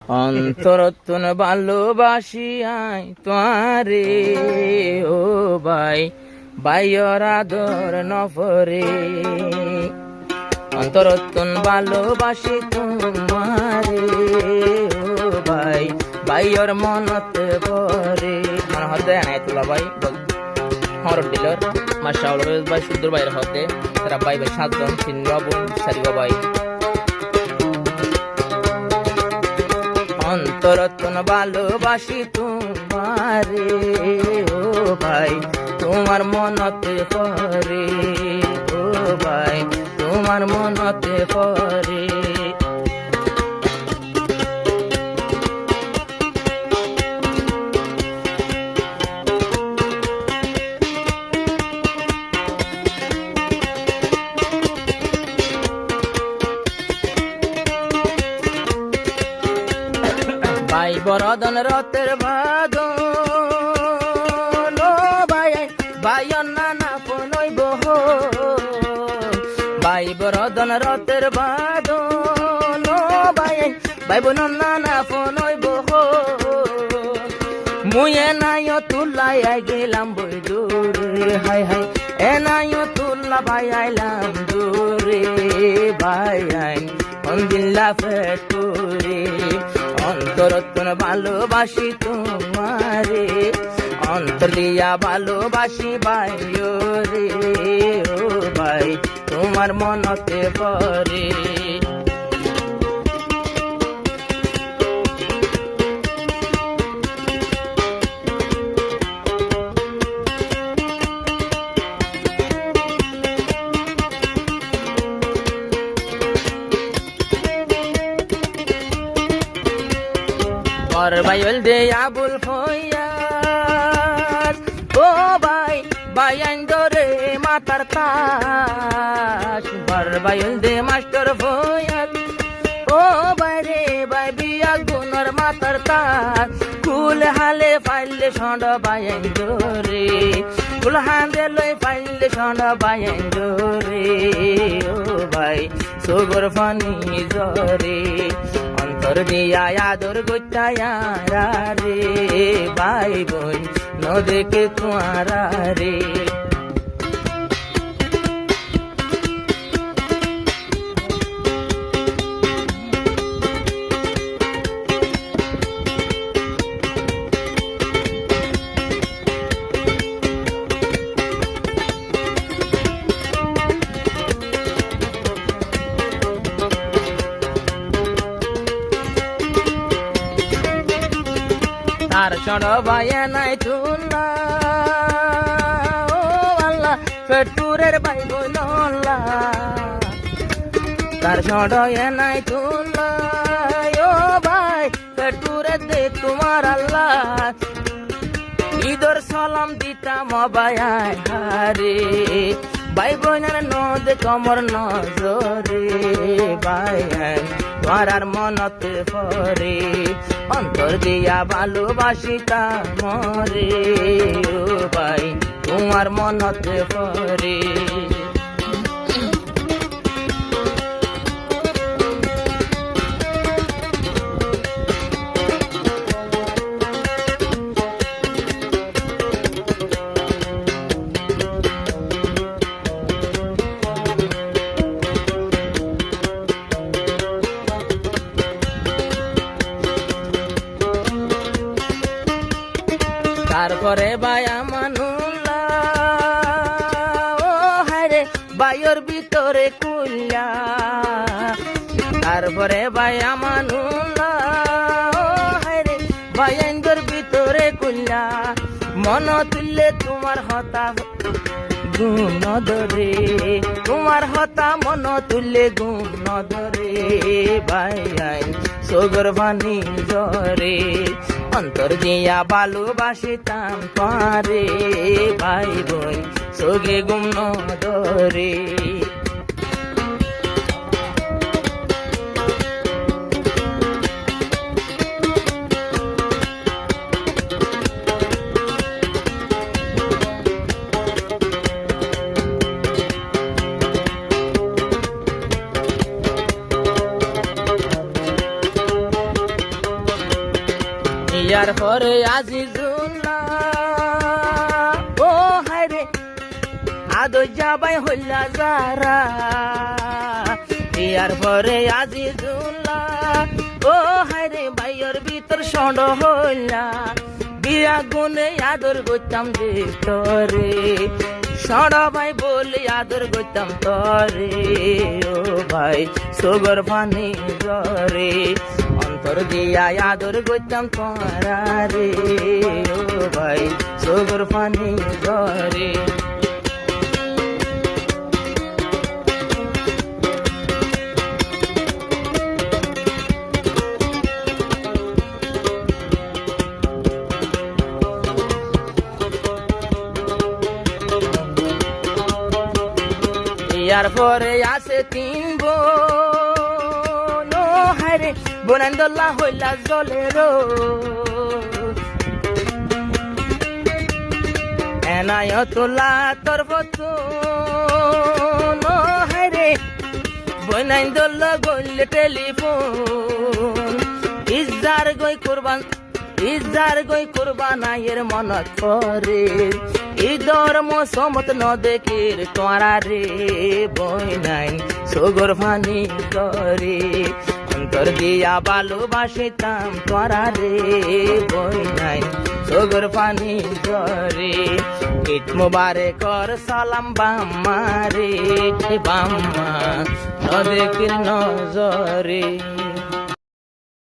অন্তরতন ভালোবাসি আই তোয়ারে ও ভাই ভাইয়র আদর নফরে অন্তরতন ভালোবাসি তোমারে ও ভাই ভাইয়র মনত পরে মনে হতে নাই তোলা ভাই হর ডিলর মাশাআল্লাহ ভাই সুন্দর ভাইয়ের হতে তারা ভাই ভাই 7 জন চিন্ন বোন সারিগো ভাই অন্তরতন ভালোবাসি তোমারে ও ভাই তোমার মনতে পরে ও ভাই তোমার মনতে পরে ভাই বরদন রতের বাদন ভাই ভাইয়র নানা পনইব ভাই বরদন রতের বাদন ভাই ভাই বোন নানা পনইব মুয়ে নাইও তুলাই গেলাম বই দূরে হাই হাই এ নাইও তুল্লা ভাই আইলাম দূরে ভাই আইন দিল্লা ফেটুরে অন্তরতন ভালোবাসি তোমারে অন্তর দিয়া ভালোবাসি ভাইও রে ও ভাই তোমার মনতে পরে और भाई दे आबुल फयाज ओ भाई बायन दरे मातार ताश और भाई दे मास्टर फयाज ओ भाई रे भाई बिया गुनर मातार ताश कुल हाले फाइले छंड बायन दरे कुल हांदे लई फाइले छंड बायन दरे ओ भाई सोगर फानी जरे অন্তর দিয়া আদর গোটায়া রে ভাই বোন ন দেখে তোমারা রে তার চড় ভাইয়া নাই তুল্লা ও আল্লাহ ফেটুরের ভাই বইলা তার চড় নাই তুল্লা ও ভাই ফেটুরে দে তোমার আল্লাহ ঈদর সালাম দিতাম ভাই হারে ভাই বোনের নদ কমর নজরে ভাই তোমার আর মনতে পরে অন্তর দিয়া ভালোবাসি মরে ও ভাই তোমার মনতে পরে তারপরে ভাই আমানুল্লাহ ও হায়রে ভাইয়ের ভিতরে কুল্লা তারপরে ভাই আমানুল্লাহ ও হায়রে ভাইয়ের ভিতরে কুল্লা মন তুললে তোমার হতা গুণ ধরে তোমার হতা মন তুললে গুণ ধরে ভাই আইন সোগর বাণী জরে অন্তর দিয়া ভালোবাসিতাম পারে ভাই বোন সোগে গুণ ধরে বিয়ার পরে আজিজুল্লাহ ও হায়রে আদো যাবাই হইলা যারা বিয়ার পরে আজিজুল্লাহ ও হায়রে ভাইয়ের ভিতর সন্ড হইলা বিয়া গুনে আদর করতাম যে তরে সড় ভাই বলে আদর করতাম তরে ও ভাই সগর পানি জরে অন্তর দিয়া আদর করতাম তোরা রে ও ভাই সগর পানি জরে বিয়ার পরে আছে 3 বোন ও হায়রে বোনান্দোল্লা হইলা জলের এনায়তুল্লাহ তোর ফতুন ও হায়রে বোনান্দোল্লা গইলে টেলিফোন ইজার গই কুরবান আয়ের মনত করে ঈদর মৌসমত ন দেখির তোরা রে বই নাই সগর ফানি করে অন্তর দিয়া ভালোবাসিতাম তোরা রে বই নাই সগর ফানি করে ঈদ মুবারক কর সালাম বাম্মা রে বাম্মা ন দেখির নজরে